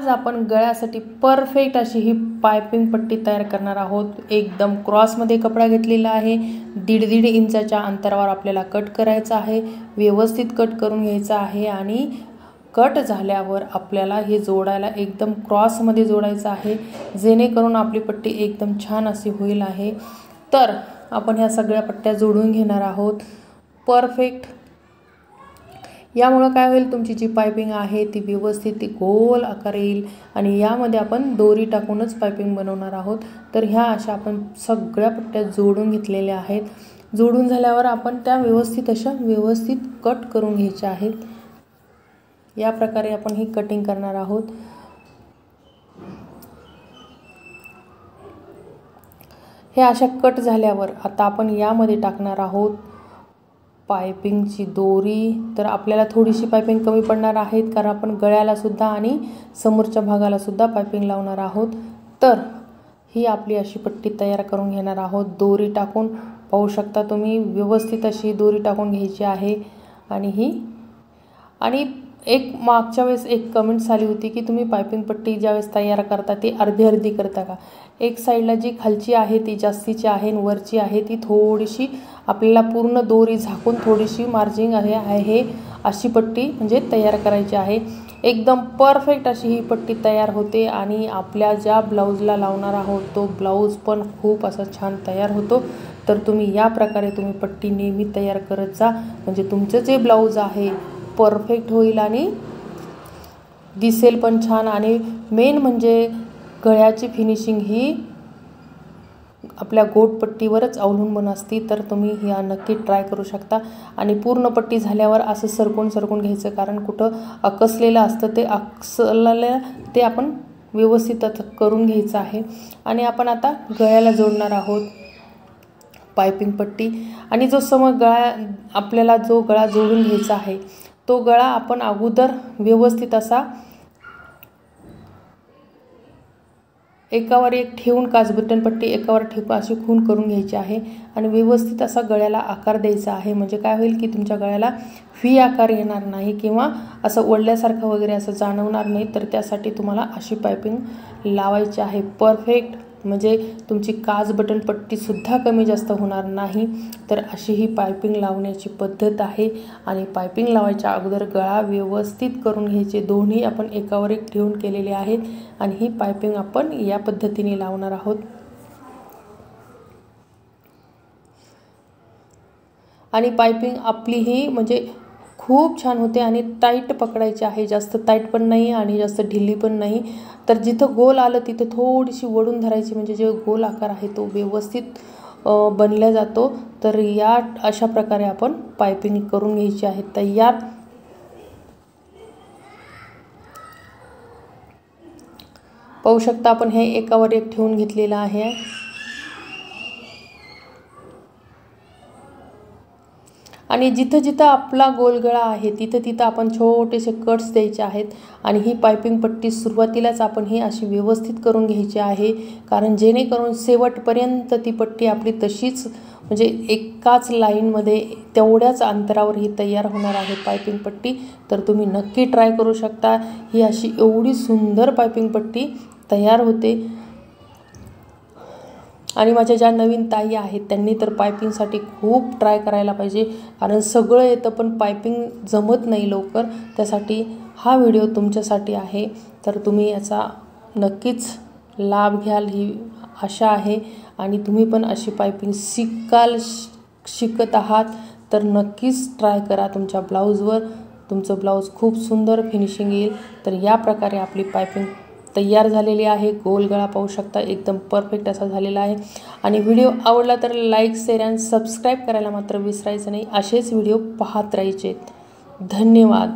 आपण गळ्यासाठी परफेक्ट अशी ही पायपिंग पट्टी तयार करणार आहोत। एकदम क्रॉसमध्ये कपडा घेतलेला आहे, 1.5 इंचाच्या अंतरावर आपल्याला कट करायचा आहे, व्यवस्थित कट करून घ्यायचा आहे आणि कट झाल्यावर आपल्याला हे जोडायला एकदम क्रॉसमध्ये जोडायचं आहे, जेणेकरून आपली पट्टी एकदम छान अशी होईल आहे। तर आपण ह्या सगळ्या पट्ट्या जोडून घेणार आहोत परफेक्ट। यामुळे काय होईल, तुमची जी पाइपिंग आहे ती व्यवस्थित ती गोल आकार येईल आणि यामध्ये आपण दोरी टाकूनच पाइपिंग बनवणार आहोत। तर ह्या अशा आपण सगळ्या पट्ट्या जोडून घेतलेल्या आहेत। जोडून झाल्यावर आपण त्या व्यवस्थित कट करून घ्यायच्या आहेत। या प्रकारे आपण ही कटिंग करणार आहोत। हे अशा कट झाल्यावर आता आपण यामध्ये टाकणार आहोत पाइपिंगची दोरी। तर आपल्याला थोडीशी पाइपिंग कमी पडणार आहे, कारण आपण गळ्याला सुद्धा आणि समोरच्या भागाला सुद्धा पाइपिंग लावणार आहोत। तर ही आपली अशी पट्टी तयार करून घेणार आहोत दोरी टाकून। पाहू शकता तुम्ही, व्यवस्थित अशी दोरी टाकून घ्यायची आहे। आणि एक मागच्या वेळेस एक कमेंट्स आली होती की तुम्ही पाइपिंग पट्टी ज्यावेळेस तयार करता ती अर्धी करता का। एक साईडला जी खालची आहे ती जास्तीची आहे आणि वरची आहे ती थोडीशी आपल्याला पूर्ण दोरी झाकून थोडीशी मार्जिंग आहे अशी पट्टी म्हणजे तयार करायची आहे। एकदम परफेक्ट अशी ही पट्टी तयार होते आणि आपल्या ज्या ब्लाउजला लावणार आहोत तो ब्लाउज पण खूप असा छान तयार होतो। तर तुम्ही या प्रकारे तुम्ही पट्टी नेहमी तयार करत जा, म्हणजे तुमचं जे ब्लाउज आहे परफेक्ट होईल आणि दिसेल पण छान। आणि मेन म्हणजे गळ्याची फिनिशिंग ही आपल्या गोटपट्टीवरच अवलंबून असते। तर तुम्ही ह्या नक्की ट्राय करू शकता। आणि पूर्ण पट्टी झाल्यावर असं सरकून घ्यायचं, कारण कुठं अकसलेलं असतं ते ते आपण व्यवस्थित करून घ्यायचं आहे। आणि आपण आता गळ्याला जोडणार आहोत पाइपिंग पट्टी। आणि जो आपल्याला जो गळा जोडून घ्यायचा आहे तो गळा आपण अगोदर व्यवस्थित असा एकावर एक ठेवून काच बटन पट्टी एकावर ठेवून अशी खून करून घ्यायची आहे आणि व्यवस्थित असा गळ्याला आकार द्यायचा आहे। म्हणजे काय होईल की तुमच्या गळ्याला व्ही आकार येणार नाही किंवा असं ओढल्यासारखं वगैरे असं जाणवणार नाही। तर त्यासाठी तुम्हाला अशी पाइपिंग लावायची आहे परफेक्ट, म्हणजे तुमची काच बटन पट्टी सुद्धा कमी जास्त होणार नाही। तर अशी ही पाइपिंग लावण्याची पद्धत आहे। आणि पाइपिंग लावायच्या अगोदर गळा व्यवस्थित करून घ्यायचे, दोन्ही आपण एकावर एक ठेवून केलेले आहेत। आणि ही पाइपिंग आपण या पद्धतीने लावणार आहोत। आणि पाइपिंग आपली ही म्हणजे खूप छान होते आणि टाईट पकडायची आहे, जास्त टाईट पण नाही आणि जास्त ढिली पण नाही। तर जिथं गोल आलं तिथं थोडीशी वळून धरायची, म्हणजे जे गोल आकार आहे तो व्यवस्थित बनला जातो। तर या अशा प्रकारे आपण पाइपिंग करून घ्यायची आहे तयार। पाहू शकता आपण हे एकावर एक ठेवून घेतलेलं आहे। आणि जिथं आपला गोलगळा आहे तिथं आपण छोटेसे कट्स द्यायचे आहेत। आणि ही पाइपिंग पट्टी सुरुवातीलाच आपण ही अशी व्यवस्थित करून घ्यायची आहे, कारण जेणेकरून शेवटपर्यंत ती पट्टी आपली तशीच म्हणजे एकाच लाईनमध्ये तेवढ्याच अंतरावर ही तयार होणार आहे पाइपिंग पट्टी। तर तुम्ही नक्की ट्राय करू शकता। ही अशी एवढी सुंदर पाइपिंग पट्टी तयार होते। आणि माझ्या ज्या नवीन ताई आहेत त्यांनी तर पाइपिंगसाठी खूप ट्राय करायला पाहिजे, कारण सगळं येतं पण पाइपिंग जमत नाही लवकर। त्यासाठी हा व्हिडिओ तुमच्यासाठी आहे। तर तुम्ही याचा नक्कीच लाभ घ्याल ही आशा आहे। आणि तुम्ही पण अशी पाइपिंग शिकत आहात तर नक्कीच ट्राय करा तुमच्या ब्लाउजवर। तुमचं ब्लाउज खूप सुंदर फिनिशिंग येईल। तर या प्रकारे आपली पाइपिंग तयार झालेली आहे। गोल गळा पाहू शकता एकदम परफेक्ट असा झालेला आहे। आणि व्हिडिओ आवडला तर लाईक, शेअर आणि सबस्क्राईब करायला मात्र विसरायचं नाही। असेच व्हिडिओ पाहत राहायचे। धन्यवाद।